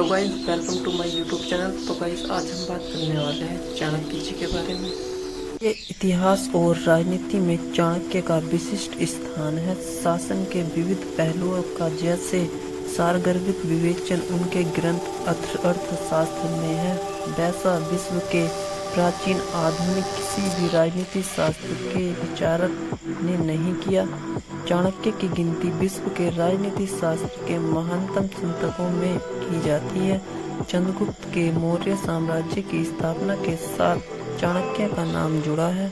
Hello guys, welcome to my YouTube channel. तो guys, आज हम बात करने वाले हैं चाणक्य जी के बारे में। ये इतिहास और राजनीति में चाणक्य का विशिष्ट स्थान है। शासन के विविध पहलुओं का जैसे सारगर्भित विवेचन उनके ग्रंथ अर्थशास्त्र में है, वैसा विश्व के प्राचीन आधुनिक किसी भी राजनीति शास्त्र के विचारक ने नहीं किया। चाणक्य की गिनती विश्व के राजनीति शास्त्र के महानतम चिंतकों में की जाती है। चंद्रगुप्त के मौर्य साम्राज्य की स्थापना के साथ चाणक्य का नाम जुड़ा है।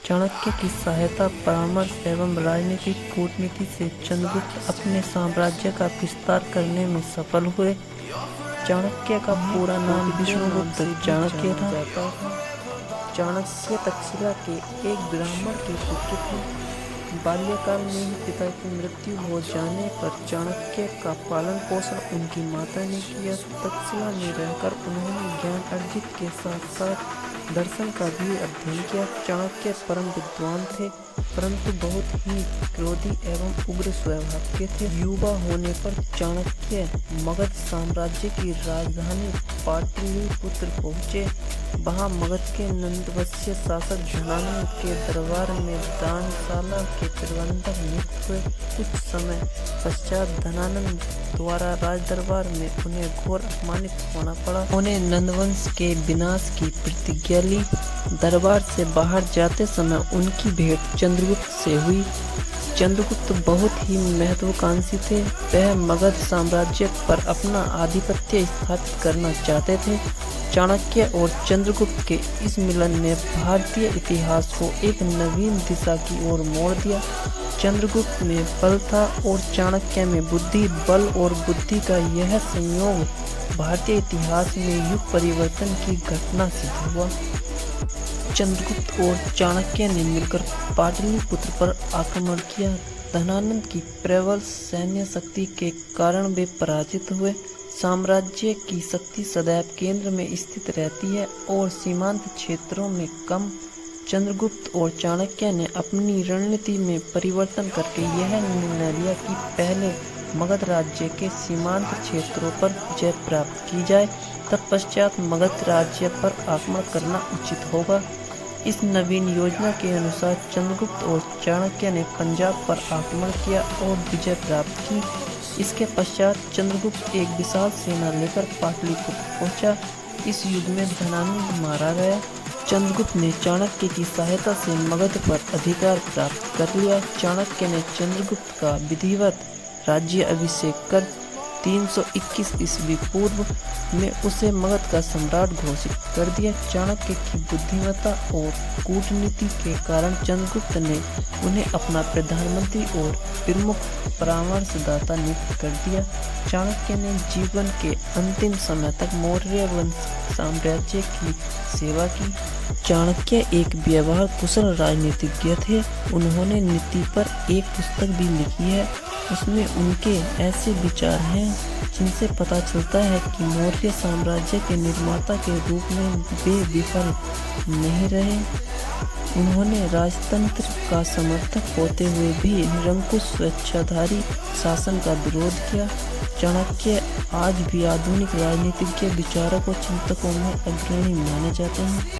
चाणक्य की सहायता, परामर्श एवं राजनीतिक कूटनीति से चंद्रगुप्त अपने साम्राज्य का विस्तार करने में सफल हुए। चाणक्य का पूरा नाम विष्णुगुप्त चाणक्य था। चाणक्य तक्षशिला के एक ब्राह्मण के पुत्र थे। बाल्यकाल में ही पिता की मृत्यु हो जाने पर चाणक्य का पालन पोषण उनकी माता ने किया। तक्षशिला में रहकर उन्होंने ज्ञान अर्जित के साथ साथ दर्शन का भी अध्ययन किया। चाणक्य परम विद्वान थे, परंतु बहुत ही क्रोधी एवं उग्र स्वभाव के थे। युवा होने पर चाणक्य मगध साम्राज्य की राजधानी पाटलिपुत्र पहुँचे। वहाँ मगध के नंदवंशीय शासक धनानंद के दरबार में दानशाला के प्रबंधक नियुक्त हुए। कुछ समय पश्चात धनानंद द्वारा राज दरबार में उन्हें घोर अपमानित होना पड़ा। उन्हें नंदवंश के विनाश की प्रतिज्ञा ली। दरबार से बाहर जाते समय उनकी भेंट चंद्रगुप्त से हुई। चंद्रगुप्त बहुत ही महत्वाकांक्षी थे। वह मगध साम्राज्य पर अपना आधिपत्य स्थापित करना चाहते थे। चाणक्य और चंद्रगुप्त के इस मिलन ने भारतीय इतिहास को एक नवीन दिशा की ओर मोड़ दिया। चंद्रगुप्त में बल था और चाणक्य में बुद्धि। बल और बुद्धि का यह संयोग भारतीय इतिहास में युग परिवर्तन की घटना सिद्ध हुआ। चंद्रगुप्त और चाणक्य ने मिलकर पाटलिपुत्र पर आक्रमण किया। धनानंद की प्रबल सैन्य शक्ति के कारण वे पराजित हुए। साम्राज्य की शक्ति सदैव केंद्र में स्थित रहती है और सीमांत क्षेत्रों में कम। चंद्रगुप्त और चाणक्य ने अपनी रणनीति में परिवर्तन करके यह निर्णय लिया कि पहले मगध राज्य के सीमांत क्षेत्रों पर विजय प्राप्त की जाए, तत्पश्चात मगध राज्य पर आक्रमण करना उचित होगा। इस नवीन योजना के अनुसार चंद्रगुप्त और चाणक्य ने पंजाब पर आक्रमण किया और विजय प्राप्त की। इसके पश्चात चंद्रगुप्त एक विशाल सेना लेकर पाटलिपुत्र पहुंचा। इस युद्ध में धनानंद मारा गया। चंद्रगुप्त ने चाणक्य की सहायता से मगध पर अधिकार प्राप्त कर लिया। चाणक्य ने चंद्रगुप्त का विधिवत राज्य अभिषेक कर 321 ईस्वी पूर्व में उसे मगध का सम्राट घोषित कर दिया। चाणक्य की बुद्धिमत्ता और कूटनीति के कारण चंद्रगुप्त ने उन्हें अपना प्रधानमंत्री और प्रमुख परामर्शदाता नियुक्त कर दिया। चाणक्य ने जीवन के अंतिम समय तक मौर्य वंश साम्राज्य की सेवा की। चाणक्य एक व्यवहार कुशल राजनीतिज्ञ थे। उन्होंने नीति पर एक पुस्तक भी लिखी है। उसमें उनके ऐसे विचार हैं जिनसे पता चलता है कि मौर्य साम्राज्य के निर्माता के रूप में वे विफल नहीं रहे। उन्होंने राजतंत्र का समर्थक होते हुए भी निरंकुश स्वेच्छाधारी शासन का विरोध किया। चाणक्य आज भी आधुनिक राजनीतिज्ञ विचारकों चिंतकों में अग्रणी माने जाते हैं।